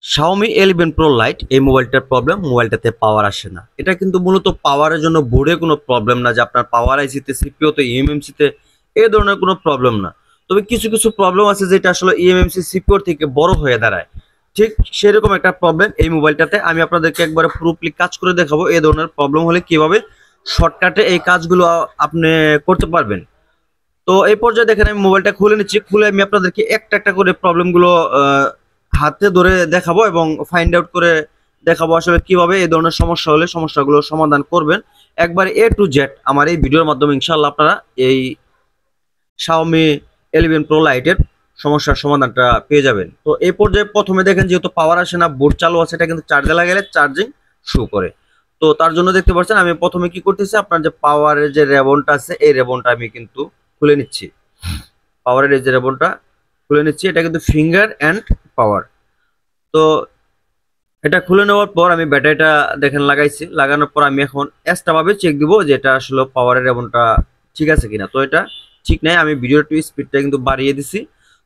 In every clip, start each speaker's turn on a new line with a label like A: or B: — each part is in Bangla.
A: Xiaomi 11 Pro Lite এই মোবাইলটার প্রবলেম, মোবাইলটাতে পাওয়ার আসে না। এটা কিন্তু মূলত পাওয়ারের জন্য বোর্ডে কোনো প্রবলেম না, যে আপনার পাওয়ার আইসিতে, সিপিইউতে, ইএমএমসিতে এই ধরনের কোনো প্রবলেম না। তবে কিছু কিছু প্রবলেম আছে যেটা আসলে ইএমএমসি, সিপিইউ থেকে বড় হয়ে দাঁড়ায়। ঠিক সেরকম একটা প্রবলেম এই মোবাইলটাতে। আমি আপনাদেরকে একবারে পুরোপুরি কাজ করে দেখাবো এই ধরনের প্রবলেম হলে কিভাবে শর্টকাটে এই কাজগুলো আপনি করতে পারবেন। তো এই পর্যায়ে দেখেন আমি মোবাইলটা খুলে নিচ্ছি। খুলে আমি আপনাদেরকে একটা একটা করে প্রবলেমগুলো হাতে ধরে দেখাবো এবং ফাইন্ড আউট করে দেখাবো আসলে কিভাবে এই ধরনের সমস্যা হলে সমস্যাগুলো সমাধান করবেন। একবার এ টু জেড আমার এই ভিডিওর মাধ্যমে ইনশাআল্লাহ আপনারা এই Xiaomi 11 Pro Lite এর সমস্যার সমাধানটা পেয়ে যাবেন। তো এই পর্যায়ে প্রথমে দেখেন যেহেতু পাওয়ার আসে না, বোর্ড চালু আছে, এটা কিন্তু চার্জে লাগালে চার্জিং শো করে। তো তার জন্য দেখতে পাচ্ছেন আমি প্রথমে কি করতেছি, আপনার যে পাওয়ারের যে রেবনটা আছে এই রেবনটা আমি কিন্তু খুলে নিচ্ছি। পাওয়ারের এই যে রেবনটা খুলে নিচ্ছি, এটা কিন্তু ফিঙ্গার অ্যান্ড পাওয়ার। তো এটা খুলে নেওয়ার পর আমি ব্যাটারিটা দেখেন লাগাইছি। লাগানোর পর আমি এখন এক্সট্রা ভাবে চেক দিব যে এটা আসলে পাওয়ারের রেবনটা ঠিক আছে কিনা। তো এটা ঠিক নাই, আমি ভিডিওর স্পিডটা কিন্তু বাড়িয়ে দিছি।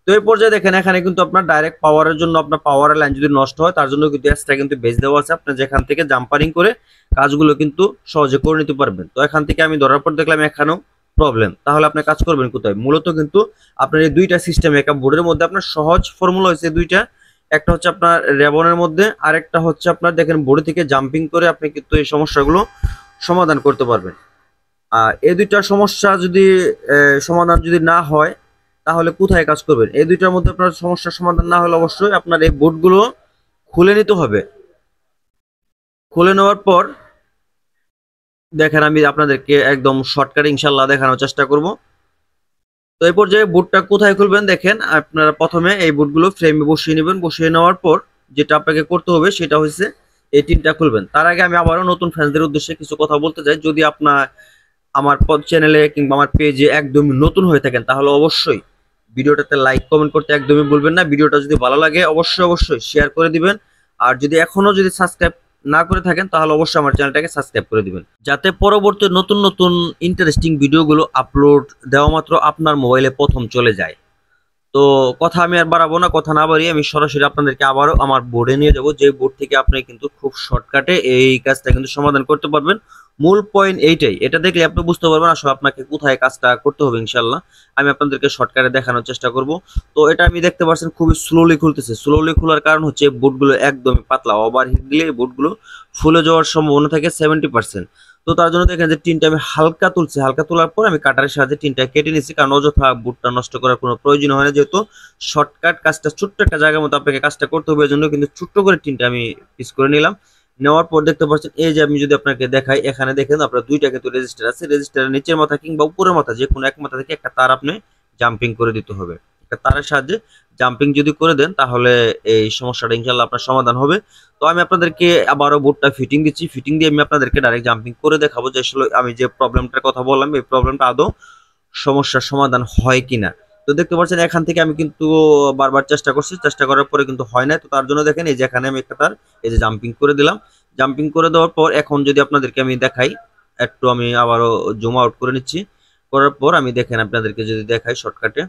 A: তো এই পর্যায়ে দেখেন এখানে কিন্তু আপনার ডাইরেক্ট পাওয়ারের জন্য, আপনার পাওয়ারের লাইন যদি নষ্ট হয় তার জন্য কিন্তু এক্সট্রা কিন্তু বেস দেওয়া আছে। আপনি যেখান থেকে জাম্পারিং করে কাজগুলো কিন্তু সহজে করে নিতে পারবেন। তো এখান থেকে আমি ধরার পর দেখলাম এখানেও প্রবলেম। তাহলে আপনি কাজ করবেন কোথায়? মূলত কিন্তু আপনার এই দুইটা সিস্টেম, একটা বোর্ডের মধ্যে আপনার সহজ ফর্মুলা হয়েছে দুইটা। একটা হচ্ছে আপনার রেবনের মধ্যে, আরেকটা হচ্ছে আপনার দেখেন বোর্ড থেকে জাম্পিং করে আপনি কিন্তু এই সমস্যাগুলো সমাধান করতে পারবেন। আর এই দুইটা সমস্যা যদি সমাধান যদি না হয় তাহলে কোথায় কাজ করবেন? এই দুইটার মধ্যে আপনার সমস্যার সমাধান না হলে অবশ্যই আপনার এই বোর্ডগুলো খুলে নিতে হবে। খুলে নেওয়ার পর দেখেন আমি আপনাদেরকে একদম শর্টকাট ইনশাল্লাহ দেখানোর চেষ্টা করব। তো এই পর্যায়ে বোর্ডটা কোথায় খুলবেন দেখেন, আপনারা প্রথমে এই বোর্ডগুলো ফ্রেমে বসিয়ে নেবেন। বসিয়ে নেওয়ার পর যেটা আপনাকে করতে হবে সেটা হচ্ছে এই টিনটা খুলবেন। তার আগে আমি আবারও নতুন ফ্রেন্ডসদের উদ্দেশ্যে কিছু কথা বলতে চাই। যদি আপনার আমার চ্যানেলে কিংবা আমার পেজে একদমই নতুন হয়ে থাকেন তাহলে অবশ্যই ভিডিওটাতে লাইক কমেন্ট করতে একদমই ভুলবেন না। ভিডিওটা যদি ভালো লাগে অবশ্যই অবশ্যই শেয়ার করে দিবেন। আর যদি এখনো যদি সাবস্ক্রাইব না করে থাকেন তাহলে অবশ্যই আমার চ্যানেলটাকে সাবস্ক্রাইব করে দিবেন, যাতে পরবর্তী নতুন নতুন ইন্টারেস্টিং ভিডিওগুলো আপলোড দেওয়া মাত্র আপনার মোবাইলে প্রথম চলে যায়। তো কথা আমি আর বাড়াবো না, কথা না বাড়িয়ে আমি সরাসরি আপনাদেরকে আবারও আমার বোর্ডে নিয়ে যাব, যে বোর্ড থেকে আপনি কিন্তু খুব শর্টকাটে এই কাজটা কিন্তু সমাধান করতে পারবেন। মূল পয়েন্ট এইটাই, এটা দেখলে আপনি বুঝতে পারবেন আসলে আপনাকে কোথায় কাজটা করতে হবে। ইনশাল্লাহ আমি আপনাদেরকে শর্টকাটে দেখানোর চেষ্টা করব। তো এটা আমি দেখতে পাচ্ছেন খুবই স্লোলি খুলতেছে। স্লোলি খোলার কারণ হচ্ছে বোর্ডগুলো একদমই পাতলা, ওভারহিট দিলে বোর্ডগুলো ফুলে যাওয়ার সম্ভাবনা থাকে 70%। তো তার জন্য দেখেন যে টিনটা আমি হালকা তুলছি। হালকা তোলার পর আমি কাটারের সাহায্যে টিনটা কেটে নিচ্ছি, কারণ অযথা বোর্ডটা নষ্ট করার কোনো প্রয়োজন হয় না। যেহেতু শর্টকাট কাজটা ছোট্ট একটা জায়গার মতো আপনাকে কাজটা করতে হবে, এজন্য কিন্তু ছোট্ট করে টিনটা আমি পিস করে নিলাম। নেওয়ার পর দেখতে পাচ্ছেন এই যে আমি যদি আপনাকে দেখাই, এখানে দেখেন আপনার দুইটা কিন্তু রেজিস্টার আছে। রেজিস্টারের নিচের মাথা কিংবা উপরের মাথা যে কোনো এক মাথা থেকে একটা তার আপনি জাম্পিং করে দিতে হবে। একটা তারের সাহায্যে জাম্পিং যদি করে দেন তাহলে এই সমস্যাটা ইনশাল্লাহ আপনার সমাধান হবে। তো আমি আপনাদেরকে আবারও বোর্ডটা ফিটিং দিচ্ছি। ফিটিং দিয়ে আমি আপনাদেরকে ডাইরেক্ট জাম্পিং করে দেখাবো যে আসলে আমি যে প্রবলেমটার কথা বললাম এই প্রবলেমটা আদৌ সমস্যার সমাধান হয় কিনা। তো দেখতে পাচ্ছেন এখান থেকে আমি কিন্তু বারবার চেষ্টা করছি, চেষ্টা করার পরে কিন্তু হয় না। তো তার জন্য দেখেন এই যে এখানে আমি একটা তার এই যে জাম্পিং করে দিলাম। জাম্পিং করে দেওয়ার পর এখন যদি আপনাদেরকে আমি দেখাই, একটু আমি আবারও জুম আউট করে নিচ্ছি। করার পর আমি দেখেন আপনাদেরকে যদি দেখাই শর্টকাটে,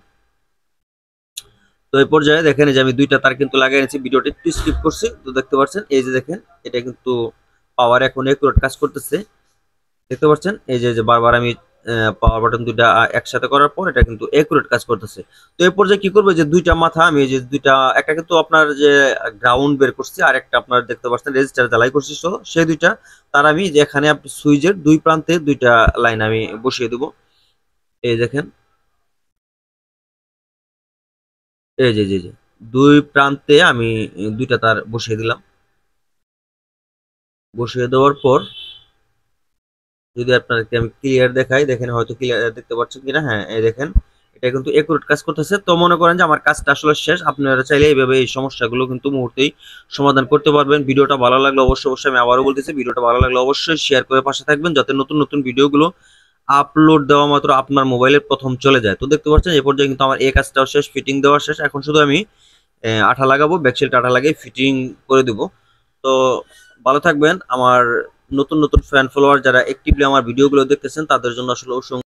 A: তো এই পর্যায়ে দেখেন যে আমি দুইটা তার কিন্তু লাগিয়ে নিয়েছি। ভিডিওটি একটু স্কিপ করছি। তো দেখতে পাচ্ছেন এই যে দেখেন এটা কিন্তু পাওয়ার এখন একুরেট কাজ করতেছে। দেখতে পাচ্ছেন এই যে বারবার আমি পাওয়ার বাটন দুইটা একসাথে করার পর এটা কিন্তু একুরেট কাজ করতেছে। তো এই পর্যায়ে কি করবে যে দুইটা মাথা আমি এই যে দুইটা, একটা কিন্তু আপনার যে গ্রাউন্ড বের করছি আর একটা আপনার দেখতে পাচ্ছেন রেজিস্টার জ্বালাই করছি। তো সেই দুইটা তার আমি যে এখানে আপনি সুইচের দুই প্রান্তে দুইটা লাইন আমি বসিয়ে দেবো। এই দেখেন এই যে দুই প্রান্তে আমি দুইটা তার বসিয়ে দিলাম। বসিয়ে দেওয়ার পর যদি আপনাদেরকে আমি ক্লিয়ার দেখাই, দেখেন হয়তো ক্লিয়ার দেখতে পাচ্ছেন কিনা। হ্যাঁ এই দেখেন এটা কিন্তু একুরেট কাজ করতেছে। তো মনে করেন যে আমার কাজটা আসলে শেষ। আপনারা চাইলে এইভাবে এই সমস্যাগুলো কিন্তু মুহূর্তেই সমাধান করতে পারবেন। ভিডিওটা ভালো লাগলে অবশ্যই অবশ্যই, আমি আবারও বলতেছি, ভিডিওটা ভালো লাগলে অবশ্যই শেয়ার করে পাশে থাকবেন, যাতে নতুন নতুন ভিডিওগুলো আপলোড দেওয়া মাত্র আপনার মোবাইলের প্রথম চলে যায়। তো দেখতে পাচ্ছেন এই পর্যায়ে কিন্তু আমার এই কাজটাও শেষ, ফিটিং দেওয়া শেষ। এখন শুধু আমি আঠা লাগাবো, ব্যাকশিট আঠা লাগিয়ে ফিটিং করে দিব। তো ভালো থাকবেন। আমার নতুন নতুন ফ্যান ফলোয়ার যারা অ্যাক্টিভলি আমার ভিডিওগুলো দেখতেছেন তাদের জন্য আসলে